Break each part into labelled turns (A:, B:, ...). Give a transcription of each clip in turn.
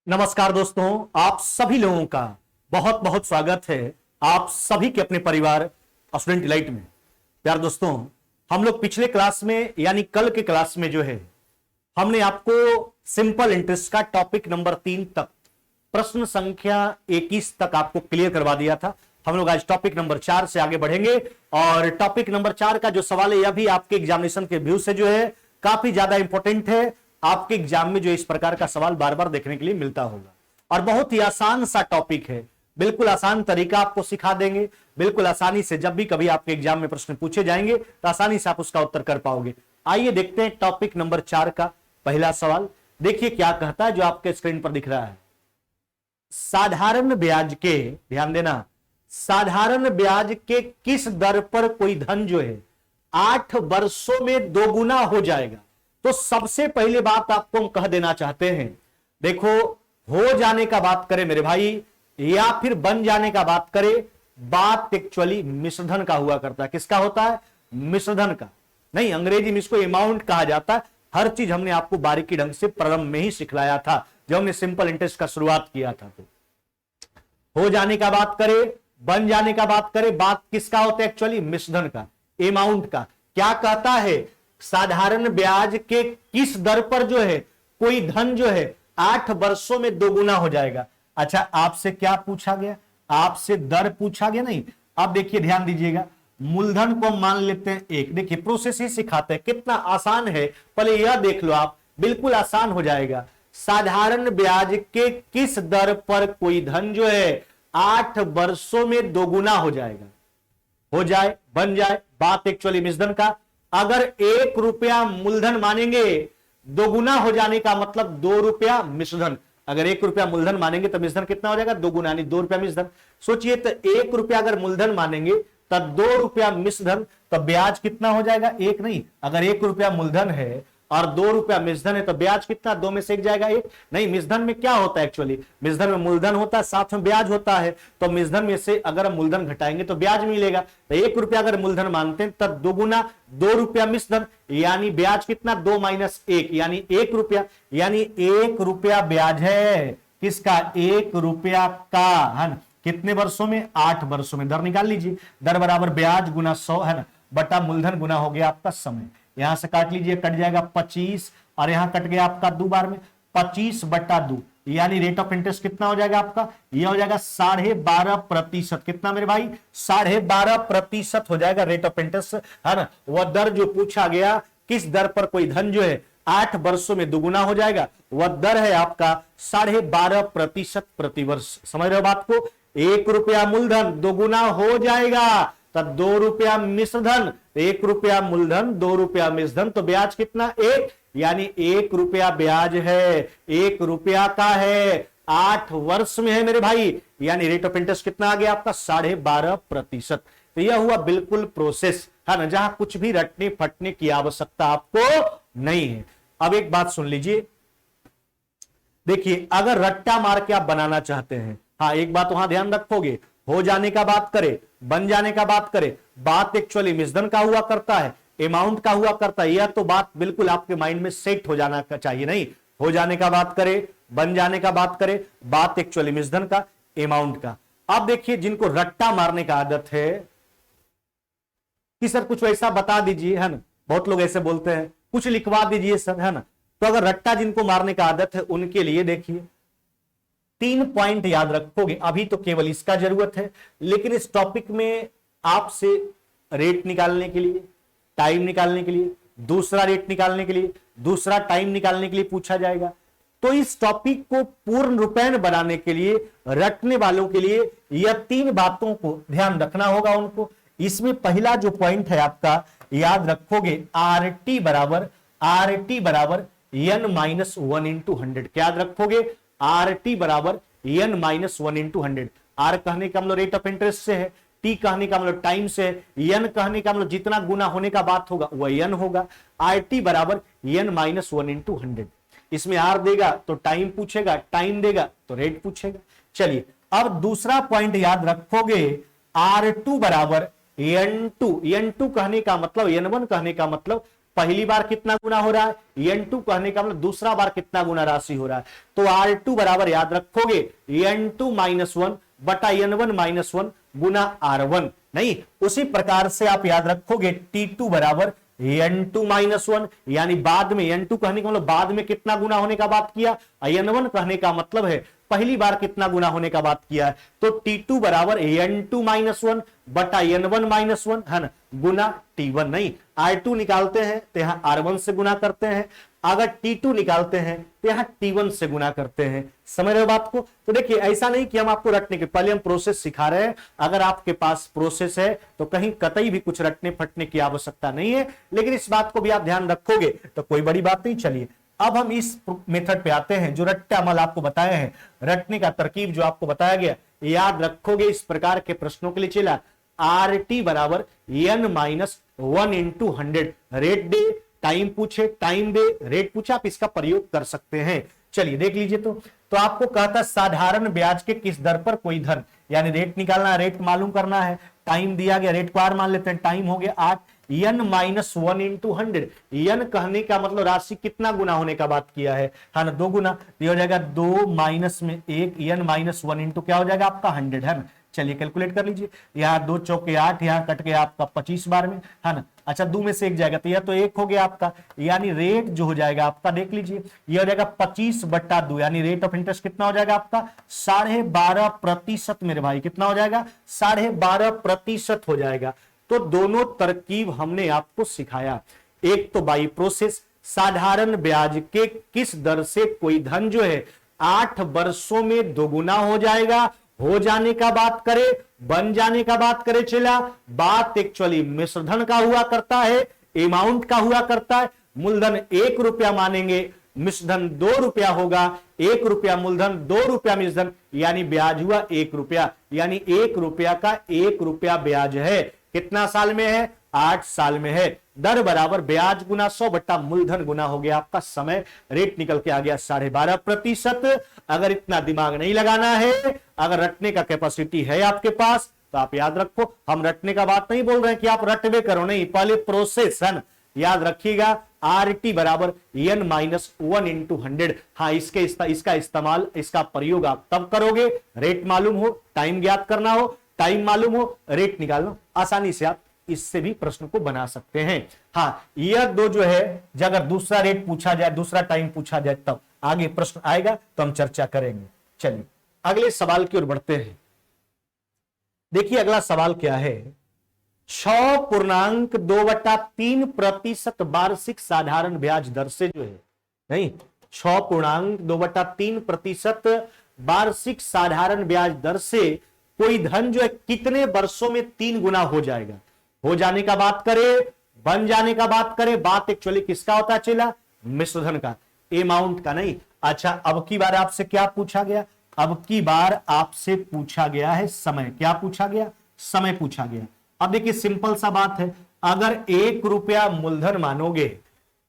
A: नमस्कार दोस्तों, आप सभी लोगों का बहुत बहुत स्वागत है आप सभी के अपने परिवार स्टूडेंट डिलाइट में। प्यार दोस्तों, हम लोग पिछले क्लास में यानी कल के क्लास में जो है हमने आपको सिंपल इंटरेस्ट का टॉपिक नंबर 3 तक प्रश्न संख्या 21 तक आपको क्लियर करवा दिया था। हम लोग आज टॉपिक नंबर 4 से आगे बढ़ेंगे और टॉपिक नंबर 4 का जो सवाल है यह भी आपके एग्जामिनेशन के व्यू से जो है काफी ज्यादा इंपॉर्टेंट है। आपके एग्जाम में जो इस प्रकार का सवाल बार बार देखने के लिए मिलता होगा और बहुत ही आसान सा टॉपिक है। बिल्कुल आसान तरीका आपको सिखा देंगे, बिल्कुल आसानी से जब भी कभी आपके एग्जाम में प्रश्न पूछे जाएंगे तो आसानी से आप उसका उत्तर कर पाओगे। आइए देखते हैं टॉपिक नंबर 4 का पहला सवाल। देखिए क्या कहता है जो आपके स्क्रीन पर दिख रहा है। साधारण ब्याज के, ध्यान देना, साधारण ब्याज के किस दर पर कोई धन जो है 8 वर्षों में दोगुना हो जाएगा। तो सबसे पहले बात आपको हम कह देना चाहते हैं, देखो हो जाने का बात करें मेरे भाई या फिर बन जाने का बात करें, बात एक्चुअली मिश्रधन का हुआ करता है। किसका होता है? मिश्रधन का। नहीं, अंग्रेजी में इसको अमाउंट कहा जाता है। हर चीज हमने आपको बारीकी ढंग से प्रारंभ में ही सिखलाया था जब हमने सिंपल इंटरेस्ट का शुरुआत किया था। तो हो जाने का बात करें, बन जाने का बात करें, बात किसका होता है? एक्चुअली मिश्रधन का, अमाउंट का। क्या कहता है? साधारण ब्याज के किस दर पर जो है कोई धन जो है 8 वर्षों में दोगुना हो जाएगा। अच्छा, आपसे क्या पूछा गया? आपसे दर पूछा गया। नहीं, अब देखिए ध्यान दीजिएगा, मूलधन को मान लेते हैं 1। देखिए प्रोसेस ही सिखाते हैं, कितना आसान है। पहले यह देख लो आप, बिल्कुल आसान हो जाएगा। साधारण ब्याज के किस दर पर कोई धन जो है 8 वर्षों में दोगुना हो जाएगा। हो जाए, बन जाए, बात एक्चुअली मिश्रधन का। अगर 1 रुपया मूलधन मानेंगे, दोगुना हो जाने का मतलब 2 रुपया मिश्रधन। अगर 1 रुपया मूलधन मानेंगे तो मिश्रधन कितना हो जाएगा? दोगुना, यानी 2 रुपया मिश्रधन। सोचिए तो 1 रुपया अगर मूलधन मानेंगे तब 2 रुपया मिश्रधन, तो ब्याज कितना हो जाएगा? 1 नहीं, अगर 1 रुपया मूलधन है और 2 रुपया मिश्रधन है तो ब्याज कितना? 2 में से 1 जाएगा 1। नहीं, मिश्रधन में क्या होता है? एक्चुअली मिश्रधन में मूलधन होता है, साथ में ब्याज होता है। तो मिश्रधन में से अगर हम मूलधन घटाएंगे तो ब्याज मिलेगा। तो 1 रुपया अगर मूलधन मानते हैं तब दोगुना 2 रुपया मिश्रधन, यानी ब्याज कितना? 2 माइनस 1 यानी 1 रुपया, यानी 1 रुपया ब्याज है। किसका? 1 रुपया का, है ना। कितने वर्षों में? 8 वर्षों में। दर निकाल लीजिए, दर बराबर ब्याज गुना 100, है ना, बटा मूलधन गुना हो गया आपका समय। यहां से काट लीजिए, कट जाएगा 25 और यहां कट गया आपका 2 बार में 25/2, यानी रेट ऑफ इंटरेस्ट कितना हो जाएगा आपका? यह हो जाएगा 12.5%। कितना मेरे भाई? 12.5% हो जाएगा रेट ऑफ इंटरेस्ट, है ना। वह दर जो पूछा गया, किस दर पर कोई धन जो है 8 वर्षों में दुगुना हो जाएगा, वह दर है आपका 12.5% प्रतिवर्ष। समझ रहे हो बात को? 1 रुपया मूलधन दोगुना हो जाएगा तब 2 रुपया मिश्रधन, 1 रुपया मूलधन 2 रुपया मिश्रधन, तो ब्याज कितना? 1, यानी 1 रुपया ब्याज है, 1 रुपया का है, 8 वर्ष में है मेरे भाई, यानी रेट ऑफ इंटरेस्ट कितना आ गया आपका? 12.5%। तो यह हुआ बिल्कुल प्रोसेस, है ना, जहां कुछ भी रटने फटने की आवश्यकता आपको नहीं है। अब एक बात सुन लीजिए, देखिए अगर रट्टा मार के आप बनाना चाहते हैं, हाँ एक बात वहां ध्यान रखोगे, हो जाने का बात करे, बन जाने का बात करे, बात एक्चुअली मिश्रधन का हुआ करता है, अमाउंट का हुआ करता है। यह तो बात बिल्कुल आपके माइंड में सेट हो जाना चाहिए। नहीं, हो जाने का बात करे, बन जाने का बात करे, बात एक्चुअली मिश्रधन का, अमाउंट का। अब देखिए जिनको रट्टा मारने का आदत है कि सर कुछ वैसा बता दीजिए, है ना, बहुत लोग ऐसे बोलते हैं, कुछ लिखवा दीजिए सर, है ना। तो अगर रट्टा जिनको मारने का आदत है उनके लिए देखिए 3 पॉइंट याद रखोगे। अभी तो केवल इसका जरूरत है, लेकिन इस टॉपिक में आपसे रेट निकालने के लिए, टाइम निकालने के लिए, दूसरा रेट निकालने के लिए, दूसरा टाइम निकालने के लिए पूछा जाएगा। तो इस टॉपिक को पूर्ण रूपेण बनाने के लिए, रटने वालों के लिए यह 3 बातों को ध्यान रखना होगा उनको। इसमें पहला जो पॉइंट है आपका, याद रखोगे RT बराबर n-1 इंटू 100। क्या याद रखोगे? RT बराबर n-1 इंटू 100। R कहने का मतलब रेट ऑफ इंटरेस्ट से है, T कहने का मतलब टाइम से है, n कहने का मतलब जितना गुना होने का बात होगा वह n होगा। RT बराबर n-1 इंटू 100। इसमें R देगा तो टाइम पूछेगा, टाइम देगा तो रेट पूछेगा। चलिए अब दूसरा पॉइंट याद रखोगे, R2 बराबर n2 कहने का मतलब, n1 कहने का मतलब पहली बार कितना गुना हो रहा है, n2 कहने का मतलब दूसरा बार कितना गुना राशि हो रहा है। तो R2 बराबर याद रखोगे n2 माइनस वन बटा n1 माइनस वन गुना R1। नहीं, उसी प्रकार से आप याद रखोगे T2 बराबर n2 माइनस वन, यानी बाद में n2 कहने का मतलब बाद में कितना गुना होने का बात किया, n1 कहने का मतलब है पहली बार कितना गुना होने का बात किया है। तो T2 बराबर n2 माइनस वन बटा n1 माइनस वन है ना गुना T1। नहीं, R2 निकालते हैं तो यहां R1 से गुना करते हैं, अगर T2 निकालते हैं तो यहां T1 से गुना करते हैं। समझ रहे हो बात को? तो देखिए ऐसा नहीं कि हम आपको रटने के पहले हम प्रोसेस सिखा रहे हैं, अगर आपके पास प्रोसेस है तो कहीं कतई भी कुछ रटने फटने की आवश्यकता नहीं है, लेकिन इस बात को भी आप ध्यान रखोगे तो कोई बड़ी बात नहीं। चलिए अब हम इस मेथड पे आते हैं जो रट्टा अमल आपको बताए हैं, रटने का तरकीब जो आपको बताया गया याद रखोगे इस प्रकार के प्रश्नों के लिए। चला RT बराबर n minus one into 100, rate दे टाइम पूछे, टाइम दे रेट पूछे, आप इसका प्रयोग कर सकते हैं। चलिए देख लीजिए। तो आपको कहता है साधारण ब्याज के किस दर पर कोई धन, यानी रेट निकालना है, रेट मालूम करना है, टाइम दिया गया, रेट को आर मान लेते हैं, टाइम हो गया 8, n minus one into 100, n कहने का मतलब राशि कितना गुना होने का बात किया है ना, 2 गुना, ये हो जाएगा 2 माइनस में 1, n माइनस वन इंटू क्या हो जाएगा आपका 100 है ना। चलिए कैलकुलेट कर लीजिए, यहाँ 2 चौके 8, यहाँ कट गया आपका 25 बार में है ना। अच्छा 2 में से 1 जाएगा तो यह तो 1 हो गया आपका, यानी रेट जो हो जाएगा आपका देख लीजिए यह हो जाएगा 25 बट्टा 2, यानी रेट ऑफ इंटरेस्ट कितना हो जाएगा आपका 12.5% मेरे भाई, कितना हो जाएगा 12.5% हो जाएगा। तो दोनों तरकीब हमने आपको सिखाया, एक तो बाई प्रोसेस साधारण ब्याज के किस दर से कोई धन जो है 8 वर्षों में दोगुना हो जाएगा, हो जाने का बात करे, बन जाने का बात करे, चला बात एक्चुअली मिश्रधन का हुआ करता है, अमाउंट का हुआ करता है। मूलधन 1 रुपया मानेंगे, मिश्रधन 2 रुपया होगा, 1 रुपया मूलधन 2 रुपया मिश्रधन, यानी ब्याज हुआ 1 रुपया, यानी 1 रुपया का 1 रुपया ब्याज है। कितना साल में है 8 साल में है। दर बराबर ब्याज गुना 100 बट्टा मूलधन गुना हो गया आपका समय, रेट निकल के आ गया 12.5%। अगर इतना दिमाग नहीं लगाना है, अगर रटने का कैपेसिटी है आपके पास तो आप याद रखो, हम रटने का बात नहीं बोल रहे हैं कि आप रटवे करो, नहीं, पहले प्रोसेस है ना, याद रखिएगा RT बराबर n माइनस वन इंटू 100। हाँ इसका इस्तेमाल, इसका प्रयोग आप तब करोगे रेट मालूम हो, टाइम ज्ञात करना हो, टाइम मालूम हो, रेट निकालना, आसानी से आप इससे भी प्रश्न को बना सकते हैं। हाँ यह दो जो है अगर दूसरा रेट पूछा जाए, दूसरा टाइम पूछा जाए तब आगे प्रश्न आएगा तो हम चर्चा करेंगे। चलिए अगले सवाल की ओर बढ़ते हैं। देखिए अगला सवाल क्या है, 6.2/3% वार्षिक साधारण ब्याज दर से जो है, नहीं 6.2/3% वार्षिक साधारण ब्याज दर से कोई धन जो है कितने वर्षों में 3 गुना हो जाएगा। हो जाने का बात करे, बन जाने का बात करे, बात एक्चुअली किसका होता है चला, मिश्रधन का, अमाउंट का नहीं। अच्छा अब की बार आपसे क्या पूछा गया, अब की बार आपसे पूछा गया है समय, क्या पूछा गया, समय पूछा गया। अब देखिए सिंपल सा बात है, अगर 1 रुपया मूलधन मानोगे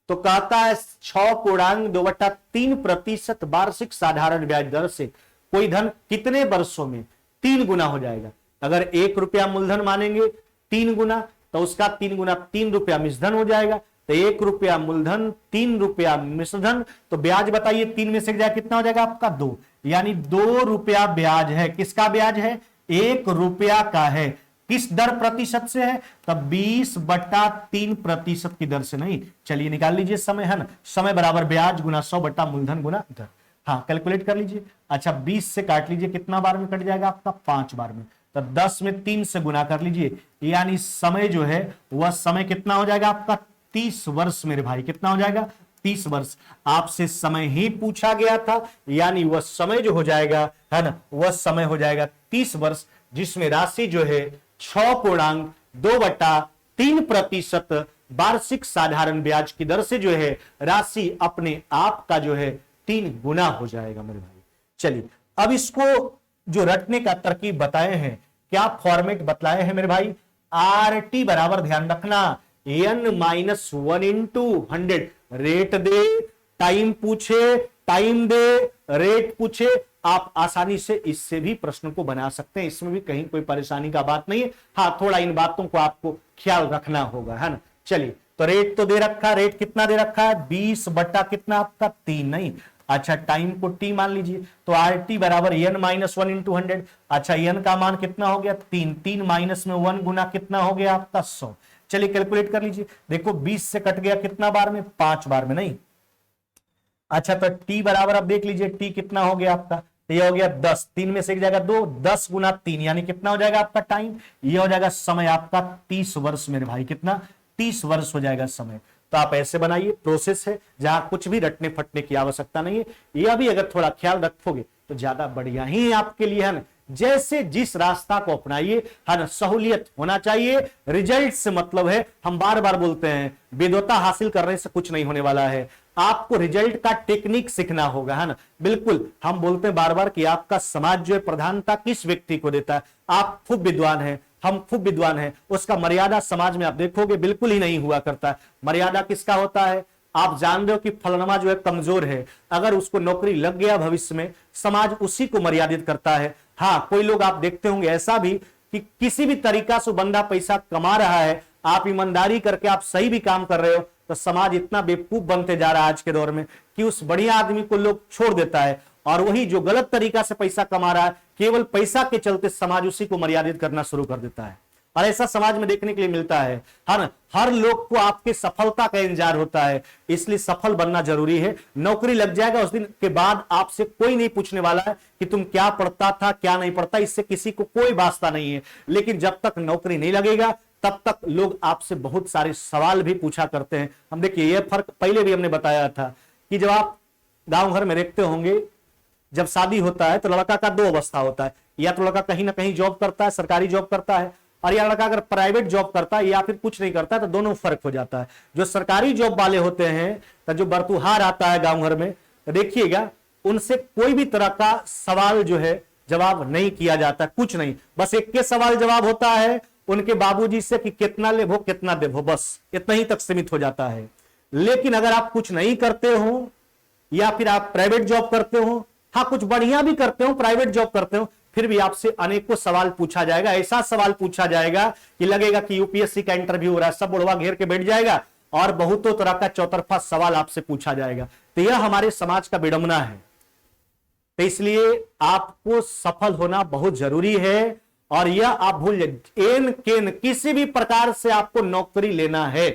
A: तो कहता है 6.2/3% वार्षिक साधारण ब्याज दर से कोई धन कितने वर्षों में 3 गुना हो जाएगा। अगर 1 रुपया मूलधन मानेंगे 3 गुना तो उसका 3 गुना 3 रुपया मिश्रधन हो जाएगा, तो 1 रुपया मूलधन 3 रुपया मिश्रधन, तो ब्याज बताइए 3 में से जाए कितना हो जाएगा आपका 2, यानी 2 रुपया ब्याज है। किसका ब्याज है, 1 रुपया का है। किस दर प्रतिशत से है, तब 20/3% की दर से। नहीं चलिए निकाल लीजिए समय है ना, समय बराबर ब्याज गुना 100 बट्टा मूलधन गुना दर। हाँ कैलकुलेट कर लीजिए। अच्छा 20 से काट लीजिए, कितना बार में कट जाएगा आपका 5 बार में, तो 10 में 3 से गुना कर लीजिए, यानी समय जो है वह समय कितना हो जाएगा आपका 30 वर्ष मेरे भाई, कितना हो जाएगा 30 वर्ष। आपसे समय ही पूछा गया था, यानी वह समय जो हो जाएगा है ना, वह समय हो जाएगा 30 वर्ष, जिसमें राशि जो है 6.2/3% वार्षिक साधारण ब्याज की दर से जो है राशि अपने आप का जो है 3 गुना हो जाएगा मेरे भाई। चलिए अब इसको जो रटने का तरकीब बताए हैं, क्या फॉर्मेट बतलाए हैं मेरे भाई, RT बराबर ध्यान रखना n minus one into 100, rate दे टाइम पूछे, टाइम दे रेट पूछे, आप आसानी से इससे भी प्रश्न को बना सकते हैं, इसमें भी कहीं कोई परेशानी का बात नहीं है। हाँ थोड़ा इन बातों को आपको ख्याल रखना होगा है ना। चलिए तो रेट तो दे रखा है, रेट कितना दे रखा है 20 बटा कितना आपका 3, नहीं अच्छा टाइम को टी मान लीजिए, तो आर टी बराबर एन माइनस 1 इंटू 100। अच्छा एन का मान कितना हो गया 3, 3 माइनस में 1 गुना कितना हो गया आपका 100। चलिए कैलकुलेट कर लीजिए, देखो 20 से कट गया कितना बार में 5 बार में, नहीं अच्छा तो टी बराबर अब देख लीजिए टी कितना हो गया आपका, तो ये हो गया 10, 3 में से एक जाएगा 2, 10 गुना 3 यानी कितना हो जाएगा आपका टाइम, ये हो जाएगा समय आपका 30 वर्ष मेरे भाई, कितना 30 वर्ष हो जाएगा समय। तो आप ऐसे बनाइए, प्रोसेस है जहां कुछ भी रटने फटने की आवश्यकता नहीं है, यह भी अगर थोड़ा ख्याल रखोगे तो ज्यादा बढ़िया ही आपके लिए है ना। जैसे जिस रास्ता को अपनाइए है ना, सहूलियत होना चाहिए, रिजल्ट से मतलब है, हम बार बार बोलते हैं विद्वता हासिल करने से कुछ नहीं होने वाला है, आपको रिजल्ट का टेक्निक सीखना होगा है ना। बिल्कुल हम बोलते हैं बार बार कि आपका समाज जो है प्रधानता किस व्यक्ति को देता है, आप खूब विद्वान हैं, हम खूब विद्वान हैं, उसका मर्यादा समाज में आप देखोगे बिल्कुल ही नहीं हुआ करता है। मर्यादा किसका होता है, आप जान रहे हो कि फलनमा जो है कमजोर है, अगर उसको नौकरी लग गया भविष्य में, समाज उसी को मर्यादित करता है। हाँ कोई लोग आप देखते होंगे ऐसा भी कि किसी भी तरीका से बंदा पैसा कमा रहा है, आप ईमानदारी करके आप सही भी काम कर रहे हो, तो समाज इतना बेवकूफ बनते जा रहा है आज के दौर में कि उस बढ़िया आदमी को लोग छोड़ देता है, और वही जो गलत तरीका से पैसा कमा रहा है, केवल पैसा के चलते समाज उसी को मर्यादित करना शुरू कर देता है। और ऐसा समाज में देखने के लिए मिलता है ना। हर लोग को आपके सफलता का इंतजार होता है, इसलिए सफल बनना जरूरी है। नौकरी लग जाएगा उस दिन के बाद आपसे कोई नहीं पूछने वाला है कि तुम क्या पढ़ता था क्या नहीं पढ़ता, इससे किसी को कोई वास्ता नहीं है। लेकिन जब तक नौकरी नहीं लगेगा तब तक लोग आपसे बहुत सारे सवाल भी पूछा करते हैं। हम देखिए यह फर्क पहले भी हमने बताया था कि जब आप गांव घर में देखते होंगे, जब शादी होता है तो लड़का का 2 अवस्था होता है, या तो लड़का कहीं ना कहीं जॉब करता है, सरकारी जॉब करता है, और या लड़का अगर प्राइवेट जॉब करता है या फिर कुछ नहीं करता है, तो दोनों फर्क हो जाता है। जो सरकारी जॉब वाले होते हैं तो जो बरतुहार आता है गांव घर में, तो देखिएगा उनसे कोई भी तरह का सवाल जो है जवाब नहीं किया जाता, कुछ नहीं, बस एक के सवाल जवाब होता है उनके बाबूजी से कि कितना लेबो कितना देबो, बस इतना ही तक सीमित हो जाता है। लेकिन अगर आप कुछ नहीं करते हो या फिर आप प्राइवेट जॉब करते हो, हाँ कुछ बढ़िया भी करते हो, प्राइवेट जॉब करते हो, फिर भी आपसे अनेकों सवाल पूछा जाएगा। ऐसा सवाल पूछा जाएगा कि लगेगा कि यूपीएससी का इंटरव्यू हो रहा है, सब बुढ़वा घेर के बैठ जाएगा और बहुतों तरह का चौतरफा सवाल आपसे पूछा जाएगा। तो यह हमारे समाज का विडंबना है। तो इसलिए आपको सफल होना बहुत जरूरी है, और यह आप भूल जाइए, एन केन किसी भी प्रकार से आपको नौकरी लेना है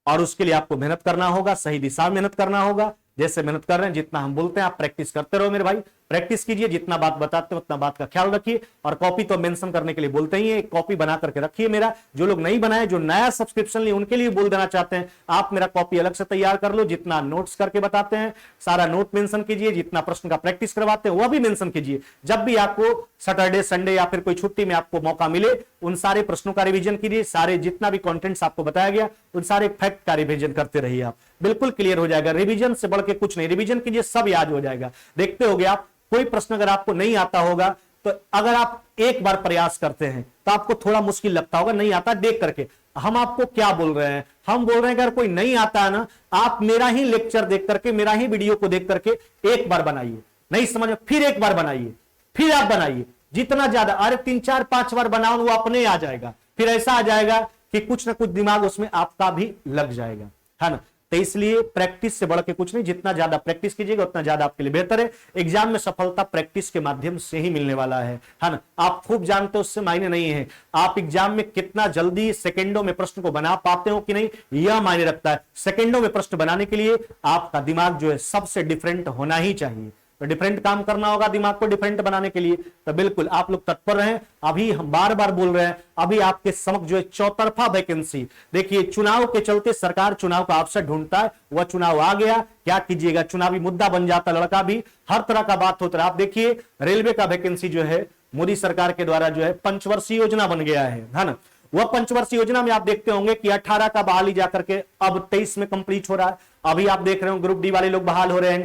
A: और उसके लिए आपको मेहनत करना होगा, सही दिशा में मेहनत करना होगा। जैसे मेहनत कर रहे हैं, जितना हम बोलते हैं आप प्रैक्टिस करते रहो मेरे भाई, प्रैक्टिस कीजिए, जितना बात बताते हो उतना बात का ख्याल रखिए। और कॉपी तो मेंशन करने के लिए बोलते ही है, एक कॉपी बना करके रखिए मेरा। जो लोग नहीं बनाए, जो नया सब्सक्रिप्शन लिए, उनके लिए बोल देना चाहते हैं, आप मेरा कॉपी अलग से तैयार कर लो, जितना नोट्स करके बताते हैं सारा नोट मेंशन कीजिए, जितना प्रश्न का प्रैक्टिस करवाते हैं वह भी मेंशन कीजिए। जब भी आपको सैटरडे संडे या फिर कोई छुट्टी में आपको मौका मिले, उन सारे प्रश्नों का रिवीजन कीजिए, सारे जितना भी कंटेंट्स आपको बताया गया उन सारे फैक्ट का रिवीजन करते रहिए, आप बिल्कुल क्लियर हो जाएगा। रिवीजन से बढ़ के कुछ नहीं, रिवीजन कीजिए, सब याद हो जाएगा। देखते होगे आप, कोई प्रश्न अगर आपको नहीं आता होगा तो अगर आप एक बार प्रयास करते हैं तो आपको थोड़ा मुश्किल लगता होगा, नहीं आता देख करके। हम आपको क्या बोल रहे हैं, हम बोल रहे हैं अगर कोई नहीं आता है ना, आप मेरा ही लेक्चर देख करके, मेरा ही वीडियो को देख करके एक बार बनाइए, नहीं समझ में फिर एक बार बनाइए, फिर आप बनाइए, जितना ज्यादा, अरे 3 4 5 बार बनाओ वो अपने आ जाएगा। फिर ऐसा आ जाएगा कि कुछ ना कुछ दिमाग उसमें आपका भी लग जाएगा, है ना। तो इसलिए प्रैक्टिस से बढ़ के कुछ नहीं, जितना ज्यादा प्रैक्टिस कीजिएगा उतना ज्यादा आपके लिए बेहतर है। एग्जाम में सफलता प्रैक्टिस के माध्यम से ही मिलने वाला है ना। आप खूब जानते हो उससे मायने नहीं है, आप एग्जाम में कितना जल्दी सेकंडों में प्रश्न को बना पाते हो कि नहीं, यह मायने रखता है। सेकंडों में प्रश्न बनाने के लिए आपका दिमाग जो है सबसे डिफरेंट होना ही चाहिए, तो डिफरेंट काम करना होगा दिमाग को डिफरेंट बनाने के लिए। तो बिल्कुल आप लोग तत्पर रहें। अभी हम बार बार बोल रहे हैं, अभी आपके समक्ष जो है चौतरफा वैकेंसी, देखिए चुनाव के चलते सरकार चुनाव का अवसर ढूंढता है, वह चुनाव आ गया, क्या कीजिएगा, चुनावी मुद्दा बन जाता, लड़का भी, हर तरह का बात होता है। आप देखिए रेलवे का वैकेंसी जो है मोदी सरकार के द्वारा जो है पंचवर्षीय योजना बन गया है ना। वह पंचवर्षीय योजना में आप देखते होंगे कि 18 का बहाली जाकर के अब 23 में कंप्लीट हो रहा है। अभी आप देख रहे हो ग्रुप डी वाले लोग बहाल हो रहे हैं,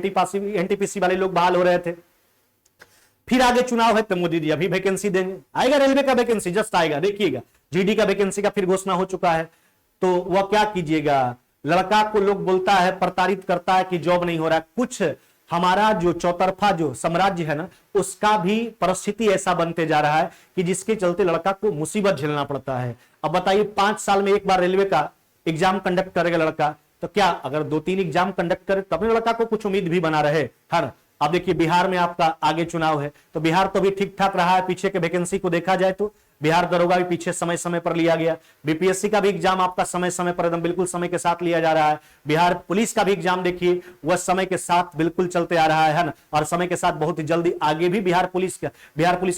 A: एनटीपीसी वाले लोग बहाल हो रहे थे। फिर आगे चुनाव है तो मोदी जी अभी वैकेंसी देंगे, आएगा रेलवे का वैकेंसी जस्ट आएगा, देखिएगा जीडी का वैकेंसी का फिर घोषणा हो चुका है। तो वह क्या कीजिएगा, लड़का को लोग बोलता है, प्रताड़ित करता है कि जॉब नहीं हो रहा है। कुछ हमारा जो चौतरफा जो साम्राज्य है ना, उसका भी परिस्थिति ऐसा बनते जा रहा है कि जिसके चलते लड़का को मुसीबत झेलना पड़ता है। अब बताइए 5 साल में एक बार रेलवे का एग्जाम कंडक्ट करेगा लड़का, तो क्या अगर 2-3 एग्जाम कंडक्ट करे तब लड़का को कुछ उम्मीद भी बना रहे, है ना। अब देखिए बिहार में आपका आगे चुनाव है, तो बिहार तो भी ठीक ठाक रहा है, पीछे के वैकेंसी को देखा जाए तो बिहार दरोगा भी पीछे समय समय पर लिया गया, बीपीएससी का भी एग्जाम आपका समय समय पर एकदम बिल्कुल समय के साथ लिया जा रहा है, बिहार पुलिस का भी एग्जाम देखिए वह समय के साथ बिल्कुल चलते आ रहा है ना, और समय के साथ बहुत ही जल्दी आगे भी बिहार पुलिस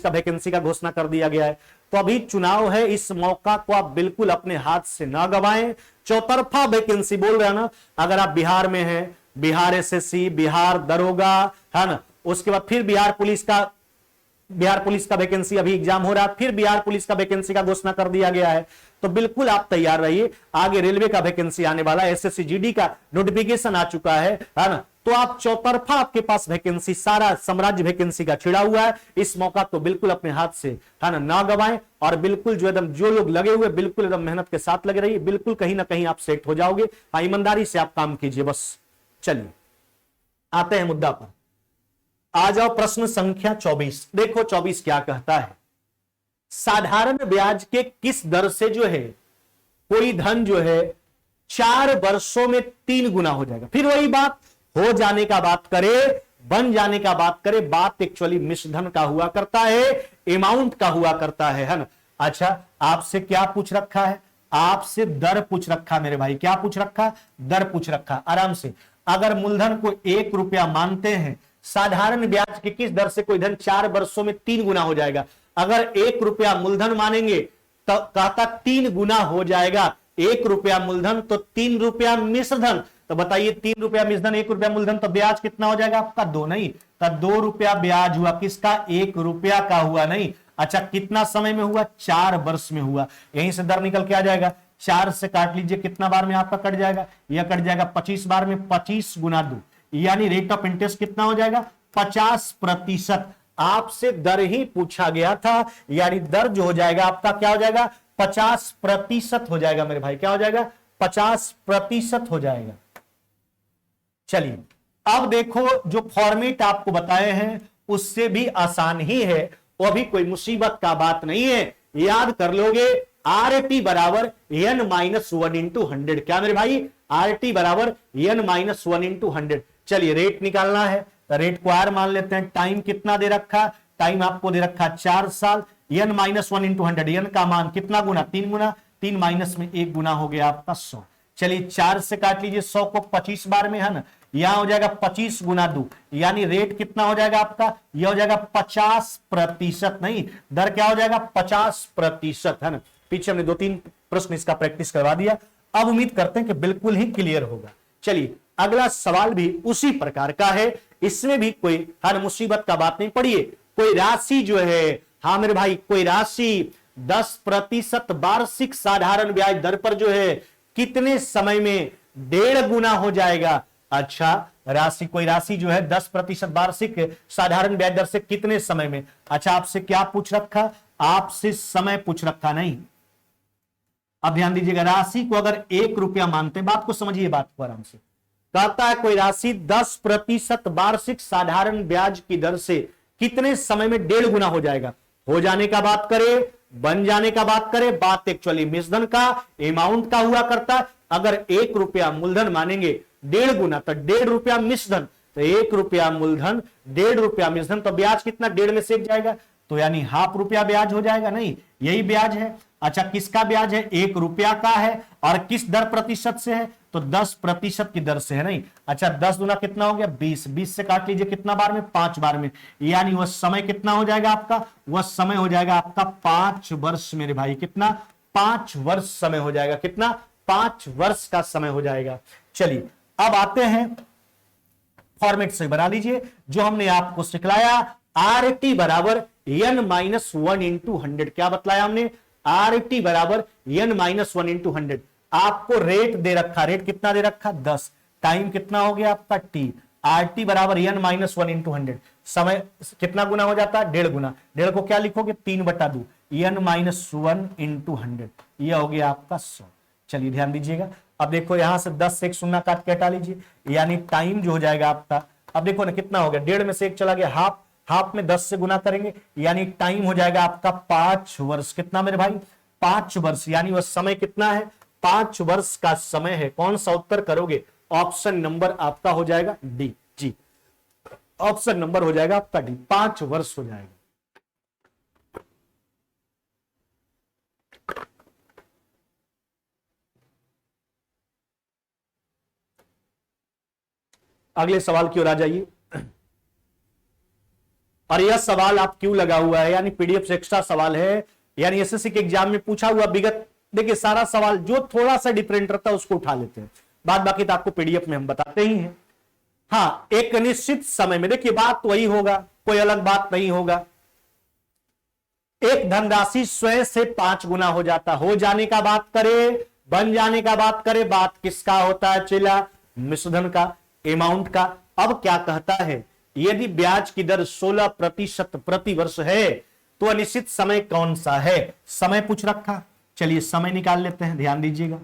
A: का वैकेंसी का घोषणा कर दिया गया है। तो अभी चुनाव है, इस मौका को आप बिल्कुल अपने हाथ से ना गवाएं। चौतरफा वैकेंसी बोल रहे हैं ना, अगर आप बिहार में हैं, बिहार एसएससी, बिहार दरोगा, है ना, उसके बाद फिर बिहार पुलिस का वैकेंसी अभी एग्जाम हो रहा है, फिर बिहार पुलिस का वैकेंसी का घोषणा कर दिया गया है, तो बिल्कुल आप तैयार रहिए। आगे रेलवे का वैकेंसी आने वाला है, एसएससी जीडी का नोटिफिकेशन आ चुका है ना, तो आप चौतरफा आपके पास वैकेंसी, सारा साम्राज्य वैकेंसी का छिड़ा हुआ है। इस मौका को बिल्कुल अपने हाथ से, है ना गवाएं, और बिल्कुल जो एकदम जो लोग लगे हुए बिल्कुल एकदम मेहनत के साथ लगे रहिए, बिल्कुल कहीं ना कहीं आप सेट हो जाओगे। ईमानदारी से आप काम कीजिए बस। चलिए आते हैं मुद्दा पर, आ जाओ प्रश्न संख्या 24। देखो 24 क्या कहता है, साधारण ब्याज के किस दर से जो है कोई धन जो है 4 वर्षों में 3 गुना हो जाएगा। फिर वही बात, हो जाने का बात करे, बन जाने का बात करे, बात एक्चुअली मिश्रधन का हुआ करता है, अमाउंट का हुआ करता है ना। अच्छा आपसे क्या पूछ रखा है, आपसे दर पूछ रखा मेरे भाई, क्या पूछ रखा, दर पूछ रखा। आराम से, अगर मूलधन को 1 रुपया मानते हैं, साधारण ब्याज के किस दर से कोई धन 4 वर्षों में 3 गुना हो जाएगा। अगर 1 रुपया मूलधन मानेंगे तो कहता 3 गुना हो जाएगा। 1 रुपया मूलधन तो 3 रुपया मिश्रधन, तो बताइए 3 रुपया मिश्रधन 1 रुपया मूलधन, तो ब्याज कितना हो जाएगा आपका 2, नहीं तो 2 रुपया ब्याज हुआ, किसका, 1 रुपया का हुआ, नहीं। अच्छा कितना समय में हुआ, 4 वर्ष में हुआ। यहीं से दर निकल के आ जाएगा, 4 से काट लीजिए, कितना बार में आपका कट जाएगा, यह कट जाएगा 25 बार में, 25 गुना 2, यानी रेट ऑफ इंटरेस्ट कितना हो जाएगा, 50%। आपसे दर ही पूछा गया था, यानी दर जो हो जाएगा आपका क्या हो जाएगा, 50% हो जाएगा मेरे भाई, क्या हो जाएगा, 50% हो जाएगा। चलिए अब देखो, जो फॉर्मेट आपको बताए हैं उससे भी आसान ही है, वो भी कोई मुसीबत का बात नहीं है, याद कर लोगे। RT बराबर n-1 इंटू 100, क्या मेरे भाई, RT बराबर n-1 इंटू 100। चलिए रेट निकालना है, तो रेट को R मान लेते हैं। टाइम कितना दे रखा, टाइम आपको दे रखा 4 साल, n-1 इंटू 100, n का मान कितना गुना, 3 गुना, 3 माइनस में 1 गुना हो गया आपका 100। चलिए 4 से काट लीजिए, 100 को 25 बार में, है ना, यहां हो जाएगा 25 गुना 2, यानी रेट कितना हो जाएगा आपका, यह हो जाएगा 50%, नहीं दर क्या हो जाएगा 50%, है ना। पीछे हमने 2-3 प्रश्न इसका प्रैक्टिस करवा दिया, अब उम्मीद करते हैं कि बिल्कुल ही क्लियर होगा। चलिए अगला सवाल भी उसी प्रकार का है, इसमें भी कोई हर मुसीबत का बात नहीं। पढ़िए, कोई राशि जो है, हाँ मेरे भाई, कोई राशि 10% वार्षिक साधारण ब्याज दर पर जो है कितने समय में 1.5 गुना हो जाएगा। अच्छा राशि, कोई राशि जो है 10% वार्षिक साधारण ब्याज दर से कितने समय में। अच्छा आपसे क्या पूछ रखा, आपसे समय पूछ रखा, नहीं। अब ध्यान दीजिएगा, राशि को अगर 1 रुपया मानते हैं, बात को समझिए, बात को आराम से। कहता है कोई राशि 10% वार्षिक साधारण ब्याज की दर से कितने समय में 1.5 गुना हो जाएगा। हो जाने का बात करे, बन जाने का बात करे, बात एक्चुअली मिश्रधन का, अमाउंट का हुआ करता है। अगर 1 रुपया मूलधन मानेंगे 1.5 गुना, तो 1.5 रुपया मिश्रधन, तो 1 रुपया मूलधन 1.5 रुपया मिश्रधन, तो ब्याज कितना 1.5 में सेक जाएगा, तो यानी ½ रुपया ब्याज हो जाएगा, नहीं यही ब्याज है। अच्छा किसका ब्याज है, 1 रुपया का है, और किस दर प्रतिशत से है, तो 10% की दर से है, नहीं। अच्छा 10 गुना कितना हो गया 20, 20 से काट लीजिए कितना बार में, 5 बार में, यानी वह समय कितना हो जाएगा आपका, वह समय हो जाएगा आपका 5 वर्ष मेरे भाई, कितना 5 वर्ष समय हो जाएगा, कितना 5 वर्ष का समय हो जाएगा। चलिए अब आते हैं, फॉर्मेट से बना लीजिए जो हमने आपको सिखलाया, RT बराबर n-1 इंटू 100। क्या बतलाया हमने, RT बराबर n-1 इंटू 100। आपको रेट दे रखा, रेट कितना दे रखा 10, टाइम कितना हो गया आपका T, RT बराबर n-1 इंटू 100, समय कितना गुना हो जाता है 1.5 गुना, 1.5 को क्या लिखोगे 3/2, n-1 इंटू 100, यह हो गया आपका 100। चलिए ध्यान दीजिएगा, अब देखो यहां से 10 से 1 शून्य काट के हटा लीजिए, यानी टाइम जो हो जाएगा आपका, अब देखो ना कितना हो गया, 1.5 में से 1 चला गया, हाफ में 10 से गुना करेंगे, यानी टाइम हो जाएगा आपका 5 वर्ष, कितना मेरे भाई 5 वर्ष, यानी वह समय कितना है 5 वर्ष का समय है। कौन सा उत्तर करोगे? ऑप्शन नंबर आपका हो जाएगा डी। जी, ऑप्शन नंबर हो जाएगा आपका डी, 5 वर्ष हो जाएगा। अगले सवाल की ओर आ जाइए। और यह सवाल आप क्यों लगा हुआ है, यानी पीडीएफ से एक्स्ट्रा सवाल है, यानी एसएससी के एग्जाम में पूछा हुआ विगत, देखिए सारा सवाल जो थोड़ा सा डिफरेंट रहता है उसको उठा लेते हैं, बाद बाकी तो आपको पीडीएफ में हम बताते ही हैं। हाँ, एक निश्चित समय में, देखिए बात वही होगा, कोई अलग बात नहीं होगा। एक धनराशि स्वयं से 5 गुना हो जाता, हो जाने का बात करे, बन जाने का बात करे, बात किसका होता है चेला? मिश्रधन का, अमाउंट का। अब क्या कहता है, यदि ब्याज की दर 16% प्रति वर्ष है तो अनिश्चित समय कौन सा है? समय पूछ रखा, चलिए समय निकाल लेते हैं, ध्यान दीजिएगा।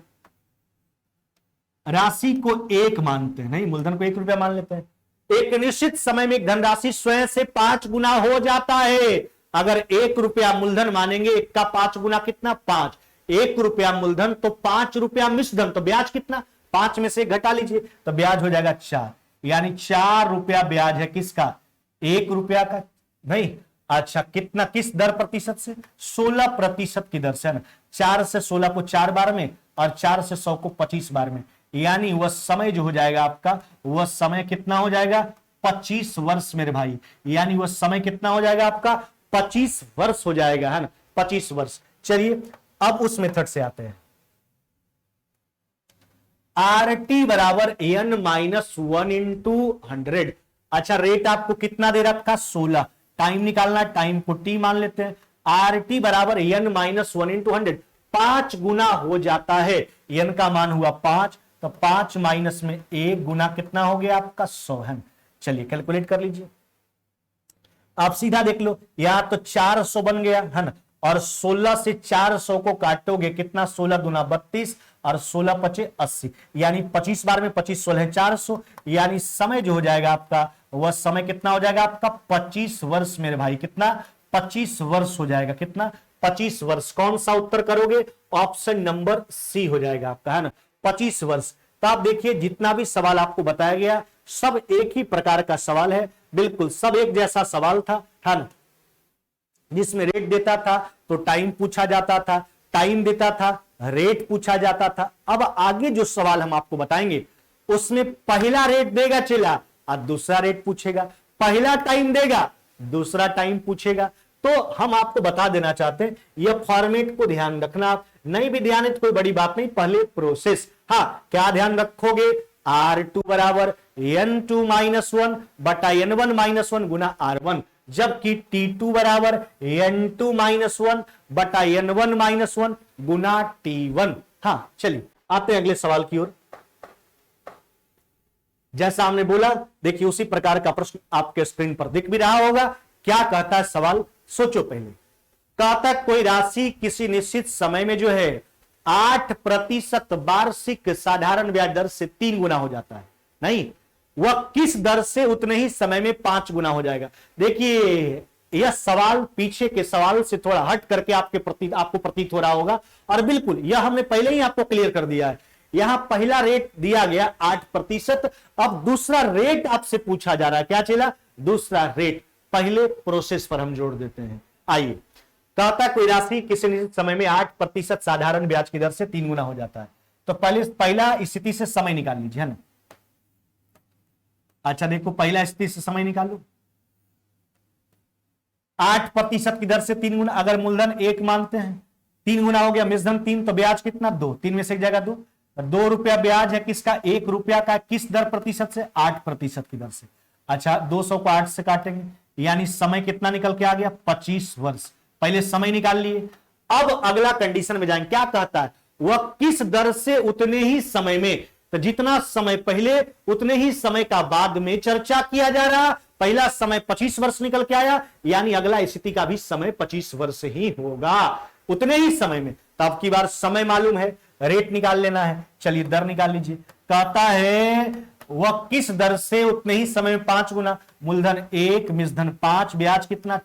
A: राशि को 1 मानते हैं, नहीं मूलधन को 1 रुपया मान लेते हैं। एक निश्चित समय में एक धनराशि स्वयं से 5 गुना हो जाता है। अगर 1 रुपया मूलधन मानेंगे, 1 का 5 गुना कितना? 5। 1 रुपया मूलधन तो 5 रुपया मिश्रधन, तो ब्याज कितना? 5 में से घटा लीजिए तो ब्याज हो जाएगा 4, यानी 4 रुपया ब्याज है किसका? 1 रुपया का। नहीं, अच्छा कितना, किस दर प्रतिशत से? 16% की दर से ना। 4 से 16 को 4 बार में और 4 से 100 को 25 बार में, यानी वह समय जो हो जाएगा आपका, वह समय कितना हो जाएगा? 25 वर्ष मेरे भाई, यानी वह समय कितना हो जाएगा आपका? 25 वर्ष हो जाएगा, है ना, 25 वर्ष। चलिए अब उस मेथड से आते हैं। RT बराबर n-1 इंटू 100। अच्छा, रेट आपको कितना दे रखा? 16। टाइम निकालना, टाइम को t मान लेते हैं। RT बराबर n-1 इंटू 100, 5 गुना हो जाता है। n का मान हुआ 5, तो 5 माइनस में 1 गुना कितना हो गया आपका? 100 है। चलिए कैलकुलेट कर लीजिए, आप सीधा देख लो, यहां तो 400 बन गया है ना, और 16 से 400 को काटोगे कितना? 16 दूना 32 और 16 पचे 80, यानी 25 बार में 25 16 400, यानी समय जो हो जाएगा आपका, वह समय कितना हो जाएगा आपका? 25 वर्ष मेरे भाई। कितना? 25 वर्ष हो जाएगा। कितना? 25 वर्ष। कौन सा उत्तर करोगे? ऑप्शन नंबर सी हो जाएगा आपका, है ना, 25 वर्ष। तो आप देखिए जितना भी सवाल आपको बताया गया सब एक ही प्रकार का सवाल है, बिल्कुल सब एक जैसा सवाल था ना, जिसमें रेट देता था तो टाइम पूछा जाता था, टाइम देता था, रेट पूछा जाता था। अब आगे जो सवाल हम आपको बताएंगे उसमें पहला रेट देगा चेला और दूसरा रेट पूछेगा, पहला टाइम देगा दूसरा टाइम पूछेगा। तो हम आपको बता देना चाहते हैं, यह फॉर्मेट को ध्यान रखना, नहीं भी ध्यान है तो कोई बड़ी बात नहीं, पहले प्रोसेस। हाँ, क्या ध्यान रखोगे? R2 बराबर N2 माइनस 1 बटा N1 माइनस 1 गुना R1, जबकि T2 बराबर N2 माइनस 1 बटा N1 माइनस 1 गुना T1। हाँ, चलिए आते हैं अगले सवाल की ओर। जैसा हमने बोला, देखिए उसी प्रकार का प्रश्न आपके स्क्रीन पर दिख भी रहा होगा। क्या कहता है सवाल, सोचो पहले। कहता है कोई राशि किसी निश्चित समय में जो है 8% वार्षिक साधारण ब्याज दर से 3 गुना हो जाता है। नहीं, वह किस दर से उतने ही समय में 5 गुना हो जाएगा? देखिए यह सवाल पीछे के सवाल से थोड़ा हट करके आपको प्रतीत हो रहा होगा, और बिल्कुल यह हमने पहले ही आपको क्लियर कर दिया है। यहां पहला रेट दिया गया 8%, अब दूसरा रेट आपसे पूछा जा रहा है। क्या चला? दूसरा रेट। पहले प्रोसेस पर हम जोड़ देते हैं। आइए, कहता कोई राशि किसी निश्चित समय में 8% साधारण ब्याज की दर से 3 गुना हो जाता है। तो पहला स्थिति से समय निकाल लीजिए, है ना। अच्छा देखो, पहला स्थिति से समय निकालो। 8% की दर से 3 गुना, अगर मूलधन 1 मानते हैं, 3 गुना हो गया, मिश्रधन 3, तो ब्याज कितना? 2। 3 में से एक जगह 2, 2 रुपया ब्याज है किसका? 1 रुपया का। किस दर प्रतिशत से? 8% की दर से। अच्छा, 200 को 8 से काटेंगे, यानी समय कितना निकल के आ गया? 25 वर्ष। पहले समय निकाल लिए। अब अगला कंडीशन में जाएंगे। क्या कहता है? वह किस दर से उतने ही समय में, तो जितना समय पहले उतने ही समय का बाद में चर्चा किया जा रहा। पहला समय 25 वर्ष निकल के आया, यानी अगला स्थिति का भी समय 25 वर्ष ही होगा, उतने ही समय में। तो अब की बार समय मालूम है, रेट निकाल लेना है। चलिए दर निकाल लीजिए। कहता है वह किस दर से उतने ही समय में 5 गुना, मूलधन 1 मिश्रधन 5, ब्याज कितना?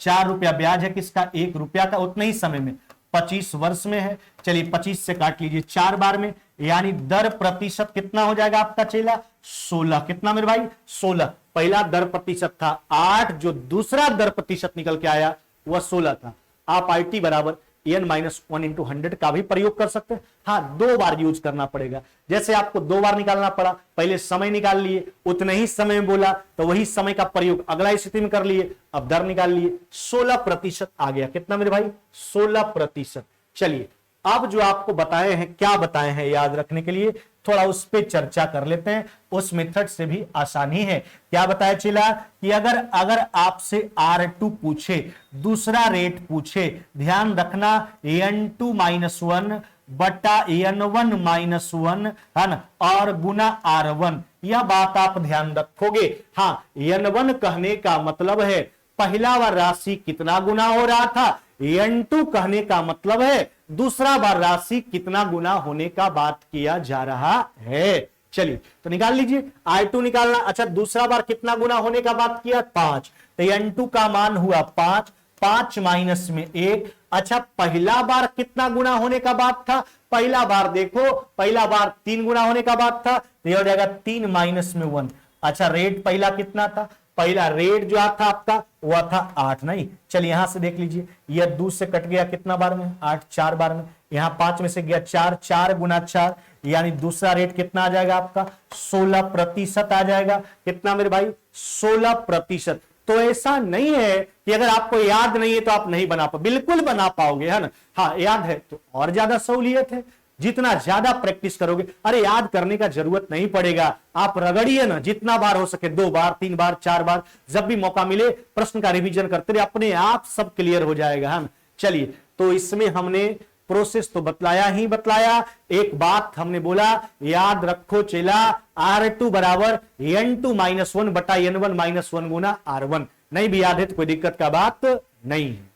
A: 4 रुपया ब्याज है किसका? 1 रुपया का, उतने ही समय में 25 वर्ष में है। चलिए 25 से काट लीजिए 4 बार में, यानी दर प्रतिशत कितना हो जाएगा आपका चेला 16। कितना मेरे भाई 16। पहला दर प्रतिशत था 8, जो दूसरा दर प्रतिशत निकल के आया वह 16 था। आप IT बराबर n-1 इंटू 100 का भी प्रयोग कर सकते हैं। हाँ, 2 बार यूज करना पड़ेगा। जैसे आपको 2 बार निकालना पड़ा, पहले समय निकाल लिए, उतने ही समय में बोला तो वही समय का प्रयोग अगला स्थिति में कर लिए, अब दर निकाल लिए, 16% आ गया। कितना मेरे भाई 16%। चलिए अब जो आपको बताए हैं, क्या बताए हैं याद रखने के लिए, थोड़ा उस पे चर्चा कर लेते हैं। उस मेथड से भी आसानी है। क्या बताया चला कि अगर आपसे R2 पूछे, दूसरा रेट पूछे, ध्यान रखना n2-1 बटा n1-1 है ना, और गुना R1, यह बात आप ध्यान रखोगे। हाँ, n1 कहने का मतलब है पहला बार राशि कितना गुना हो रहा था, n2 कहने का मतलब है दूसरा बार राशि कितना गुना होने का बात किया जा रहा है। चलिए तो निकाल लीजिए, R2 निकालना। अच्छा, दूसरा बार कितना गुना होने का बात किया 5, तो n2 का मान हुआ 5, 5 माइनस में 1। अच्छा, पहला बार कितना गुना होने का बात था, पहला बार देखो, पहला बार 3 गुना होने का बात था, तो यह हो जाएगा 3 माइनस में 1। अच्छा, रेट पहला कितना था, पहला रेट जो था आपका वह था 8, नहीं। चलिए यहां से देख लीजिए, यह 2 से कट गया कितना बार में 8, 4 बार में, यहां 5 में से गया 4, 4 गुना 4, यानी दूसरा रेट कितना आ जाएगा आपका 16% आ जाएगा। कितना मेरे भाई 16%। तो ऐसा नहीं है कि अगर आपको याद नहीं है तो आप नहीं बना पाओ, बिल्कुल बना पाओगे, है ना। हाँ, याद है तो और ज्यादा सहूलियत है, जितना ज्यादा प्रैक्टिस करोगे। अरे याद करने का जरूरत नहीं पड़ेगा, आप रगड़िए ना, जितना बार हो सके, 2 बार 3 बार 4 बार, जब भी मौका मिले प्रश्न का रिवीजन करते रहे, अपने आप सब क्लियर हो जाएगा, है ना। चलिए तो इसमें हमने प्रोसेस तो बतलाया ही बतलाया। एक बात हमने बोला, याद रखो चेला, R2 बराबर n2-1 बटा n1-1 गुना R1। नहीं भी याद है तो कोई दिक्कत का बात नहीं है।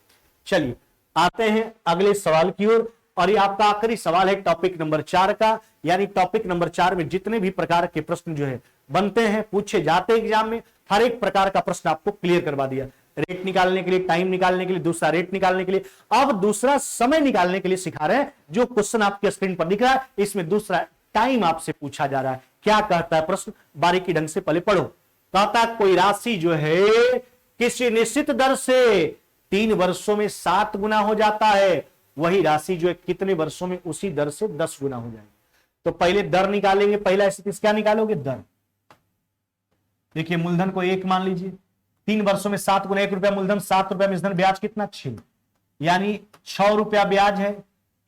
A: चलिए आते हैं अगले सवाल की ओर, और ये आपका आखिरी सवाल है टॉपिक नंबर 4 का। यानी टॉपिक नंबर 4 में जितने भी प्रकार के प्रश्न जो है बनते हैं, पूछे जाते हैं एग्जाम में, हर एक प्रकार का प्रश्न आपको क्लियर करवा दिया। रेट निकालने के लिए, टाइम निकालने के लिए, दूसरा रेट निकालने के लिए, अब दूसरा समय निकालने के लिए सिखा रहे हैं। जो क्वेश्चन आपके स्क्रीन पर दिख रहा है, इसमें दूसरा टाइम आपसे पूछा जा रहा है। क्या कहता है प्रश्न, बारीकी ढंग से पहले पढ़ो। कहता कोई राशि जो है किसी निश्चित दर से 3 वर्षों में 7 गुना हो जाता है, वही राशि जो है कितने वर्षों में उसी दर से 10 गुना हो जाएगी। तो पहले दर निकालेंगे, पहला स्थिति क्या निकालोगे, दर। देखिए मूलधन को 1 मान लीजिए, 3 वर्षों में 7 गुना, 1 रुपया मूलधन, 7 रुपया मूलधन, ब्याज कितना 6, यानी 6 रुपया ब्याज है।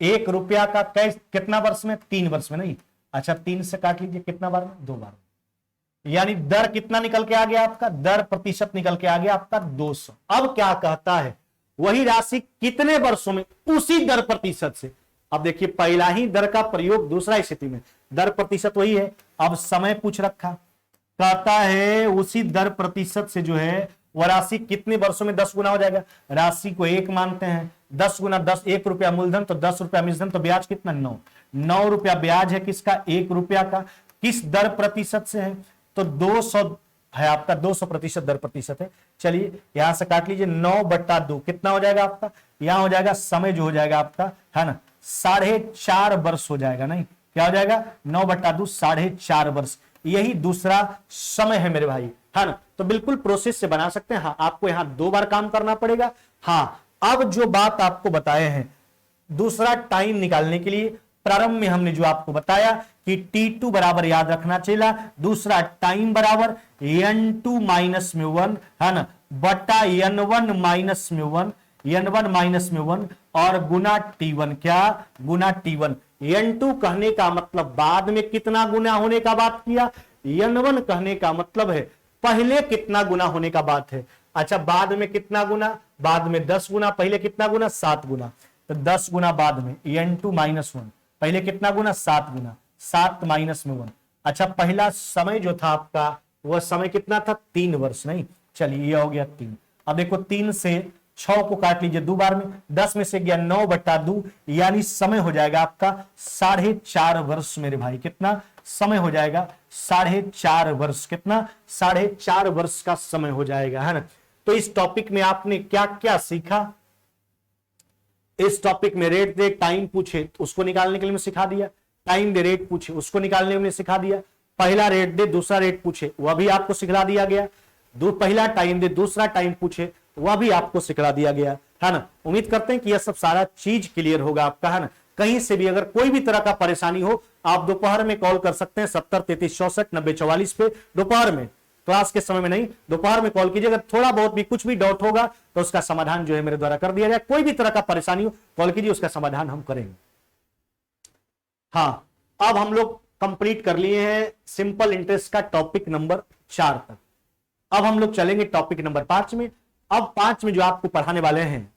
A: 1 रुपया का कैश कितना वर्ष में, 3 वर्ष में, नहीं। अच्छा 3 से काट लीजिए, कितना बार में, 2 बार में। यानी दर कितना निकल के आ गया आपका, दर प्रतिशत निकल के आ गया आपका 200। अब क्या कहता है, वही राशि कितने वर्षों में उसी दर प्रतिशत से। अब देखिए पहला ही दर का प्रयोग दूसरा स्थिति में, दर प्रतिशत वही है, अब समय पूछ रखा। कहता है उसी दर प्रतिशत से जो है वह राशि कितने वर्षों में 10 गुना हो जाएगा। राशि को 1 मानते हैं, 10 गुना 10, 1 रुपया मूलधन तो 10 रुपया मूलधन, तो ब्याज कितना 9, 9 रुपया ब्याज है किसका, 1 रुपया का। किस दर प्रतिशत से है, तो 200 है आपका, 200% दर प्रतिशत है। चलिए यहां से काट लीजिए, 9/2 कितना हो जाएगा आपका, यहां हो जाएगा समय जो हो जाएगा आपका, है ना 4.5 वर्ष हो जाएगा। नहीं, क्या हो जाएगा 9/2 4.5 वर्ष, यही दूसरा समय है मेरे भाई, है ना। तो बिल्कुल प्रोसेस से बना सकते हैं। हाँ, आपको यहां 2 बार काम करना पड़ेगा। हाँ, अब जो बात आपको बताए हैं दूसरा टाइम निकालने के लिए, प्रारंभ में हमने जो आपको बताया कि T2 बराबर याद रखना चला, दूसरा टाइम बराबर n2-1 है ना बटा n1-1, n1-1 और गुना T1, क्या गुना T1। n2 कहने का मतलब बाद में कितना गुना होने का बात किया, n1 कहने का मतलब है पहले कितना गुना होने का बात है। अच्छा बाद में कितना गुना, बाद में 10 गुना, पहले कितना गुना 7 गुना, तो 10 गुना बाद में n2-1, पहले कितना गुना 7 गुना, 7 माइनस में 1। अच्छा पहला समय जो था आपका वह समय कितना था 3 वर्ष। नहीं, चलिए ये हो गया 3। अब देखो 3 से 6 को काट लीजिए 2 बार में, 10 में से गया 9/2, यानी समय हो जाएगा आपका 4.5 वर्ष मेरे भाई। कितना समय हो जाएगा 4.5 वर्ष, कितना 4.5 वर्ष का समय हो जाएगा, है ना। तो इस टॉपिक में आपने क्या क्या सीखा, इस टॉपिक में रेट दे, टाइम पूछे तो उसको निकालने के लिए मैं सिखा दिया, टाइम दे रेट पूछे उसको निकालने में सिखा दिया, पहला रेट दे दूसरा रेट पूछे वह भी आपको सिखला दिया गया, पहला टाइम दे दूसरा टाइम पूछे वह भी आपको सिखला दिया गया, है ना। उम्मीद करते हैं कि यह सब सारा चीज क्लियर होगा आपका, है ना। कहीं से भी अगर कोई भी तरह का परेशानी हो आप दोपहर में कॉल कर सकते हैं 70 33 64 90 44 पे, दोपहर में, क्लास के समय में नहीं, दोपहर में कॉल कीजिए। अगर थोड़ा बहुत भी कुछ भी डाउट होगा तो उसका समाधान जो है मेरे द्वारा कर दिया जाए। कोई भी तरह का परेशानी हो कॉल कीजिए, उसका समाधान हम करेंगे। हाँ, अब हम लोग कंप्लीट कर लिए हैं सिंपल इंटरेस्ट का टॉपिक नंबर 4 तक। अब हम लोग चलेंगे टॉपिक नंबर 5 में। अब 5 में जो आपको पढ़ाने वाले हैं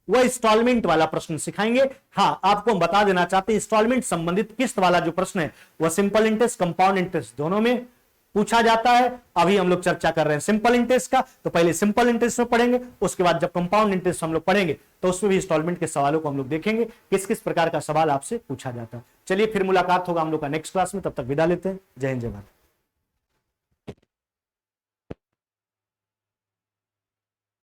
A: वह इंस्टॉलमेंट वाला प्रश्न सिखाएंगे। हाँ, आपको हम बता देना चाहते हैं इंस्टॉलमेंट संबंधित किस्त वाला जो प्रश्न है वह सिंपल इंटरेस्ट कंपाउंड इंटरेस्ट दोनों में पूछा जाता है। अभी हम लोग चर्चा कर रहे हैं सिंपल इंटरेस्ट का, तो पहले सिंपल इंटरेस्ट में पढ़ेंगे, उसके बाद जब कंपाउंड इंटरेस्ट हम लोग पढ़ेंगे तो उसमें भी इंस्टॉलमेंट के सवालों को हम लोग देखेंगे किस किस प्रकार का सवाल आपसे पूछा जाता है। चलिए फिर मुलाकात होगा हम लोग का नेक्स्ट क्लास में, तब तक विदा लेते हैं। जय हिंद जय भारत।